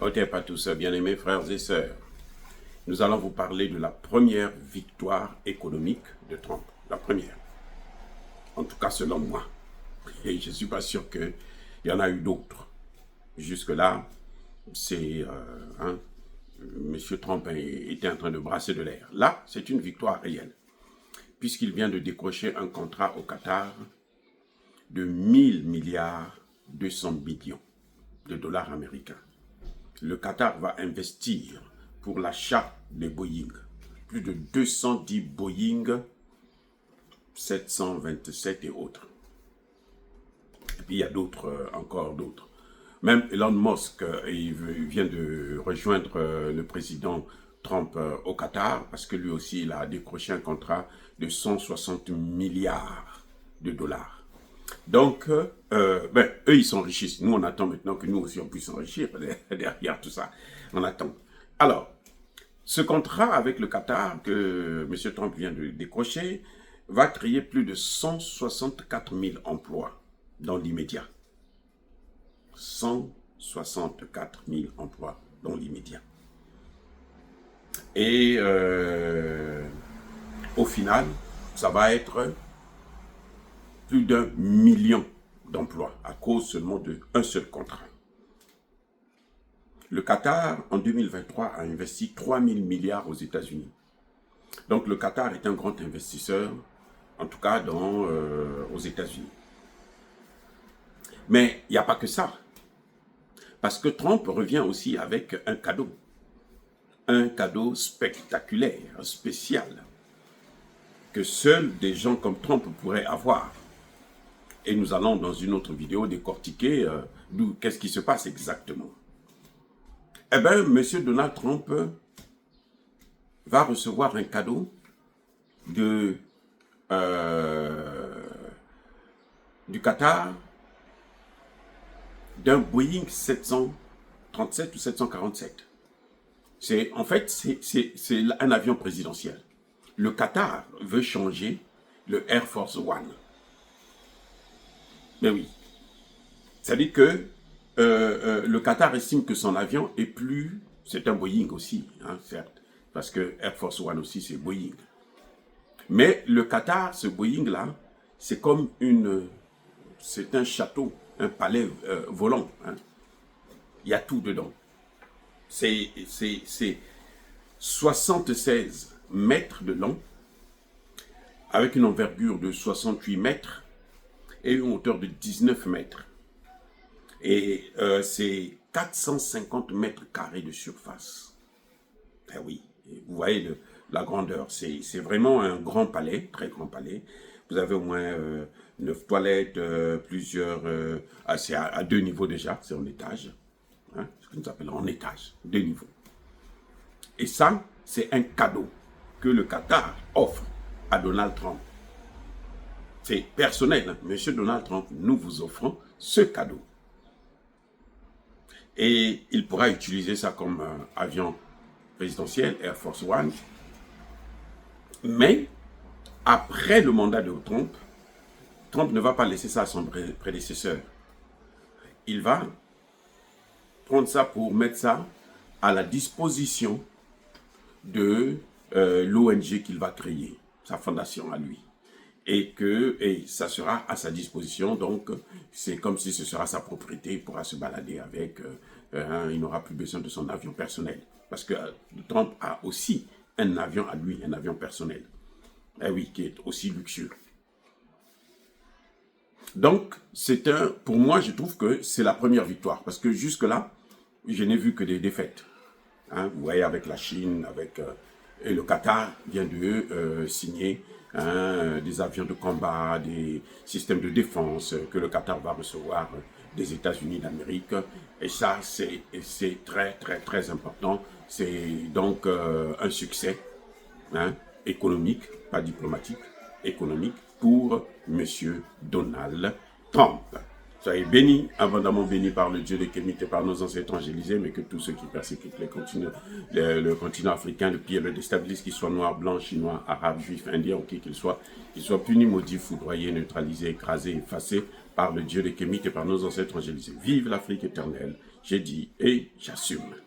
Otep à tous, bien-aimés frères et sœurs. Nous allons vous parler de la première victoire économique de Trump. La première. En tout cas, selon moi. Et je ne suis pas sûr qu'il y en a eu d'autres. Jusque-là, c'est... M. Trump était en train de brasser de l'air. Là, c'est une victoire réelle. Puisqu'il vient de décrocher un contrat au Qatar de 1000 milliards 200 millions de dollars américains. Le Qatar va investir pour l'achat des Boeing. Plus de 210 Boeing 727 et autres. Et puis il y a d'autres, encore d'autres. Même Elon Musk, il vient de rejoindre le président Trump au Qatar parce que lui aussi, il a décroché un contrat de 160 milliards de dollars. Donc, eux, ils s'enrichissent. Nous, on attend maintenant que nous aussi, on puisse s'enrichir derrière tout ça. On attend. Alors, ce contrat avec le Qatar que M. Trump vient de décrocher va créer plus de 164 000 emplois dans l'immédiat. 164 000 emplois dans l'immédiat. Et au final, ça va être plus d'1 million d'emplois à cause seulement d'un seul contrat. Le Qatar, en 2023, a investi 3 000 milliards aux États-Unis. Donc le Qatar est un grand investisseur, en tout cas aux États-Unis. Mais il n'y a pas que ça. Parce que Trump revient aussi avec un cadeau spectaculaire, spécial, que seuls des gens comme Trump pourraient avoir. Et nous allons dans une autre vidéo décortiquer qu'est-ce qui se passe exactement. Eh bien, M. Donald Trump va recevoir un cadeau du Qatar d'un Boeing 737 ou 747. En fait, c'est un avion présidentiel. Le Qatar veut changer le Air Force One. Mais oui, ça dit que le Qatar estime que son avion est plus... C'est un Boeing aussi, hein, certes, parce que Air Force One aussi, c'est Boeing. Mais le Qatar, ce Boeing-là, c'est comme c'est un château, un palais volant. Hein. Il y a tout dedans. C'est 76 mètres de long, avec une envergure de 68 mètres, et une hauteur de 19 mètres. Et c'est 450 mètres carrés de surface. Eh oui, vous voyez la grandeur. C'est vraiment un grand palais, très grand palais. Vous avez au moins 9 toilettes, plusieurs... c'est à 2 niveaux déjà, c'est en étage. Hein, ce que nous appelons en étage, 2 niveaux. Et ça, c'est un cadeau que le Qatar offre à Donald Trump. C'est personnel, hein. Monsieur Donald Trump, nous vous offrons ce cadeau. Et il pourra utiliser ça comme avion présidentiel, Air Force One. Mais, après le mandat de Trump, Trump ne va pas laisser ça à son prédécesseur. Il va prendre ça pour mettre ça à la disposition de l'ONG qu'il va créer, sa fondation à lui. Et ça sera à sa disposition, donc c'est comme si ce sera sa propriété, il pourra se balader avec, il n'aura plus besoin de son avion personnel. Parce que Trump a aussi un avion à lui, un avion personnel, eh oui, qui est aussi luxueux. Donc, pour moi, je trouve que c'est la première victoire, parce que jusque-là, je n'ai vu que des défaites. Hein, vous voyez, avec la Chine, et le Qatar vient de signer des avions de combat, des systèmes de défense que le Qatar va recevoir des États-Unis d'Amérique. Et ça, c'est très, très, très important. C'est donc un succès économique, pas diplomatique, économique, pour M. Donald Trump. Soyez bénis, abondamment bénis par le Dieu de Kémite et par nos ancêtres angélisés, mais que tous ceux qui persécutent le continent africain, le pire, le déstabilisent, qu'ils soient noirs, blancs, chinois, arabes, juifs, indiens, ou qui qu'ils soient punis, maudits, foudroyés, neutralisés, écrasés, effacés par le Dieu de Kémite et par nos ancêtres angélisés. Vive l'Afrique éternelle, j'ai dit et j'assume.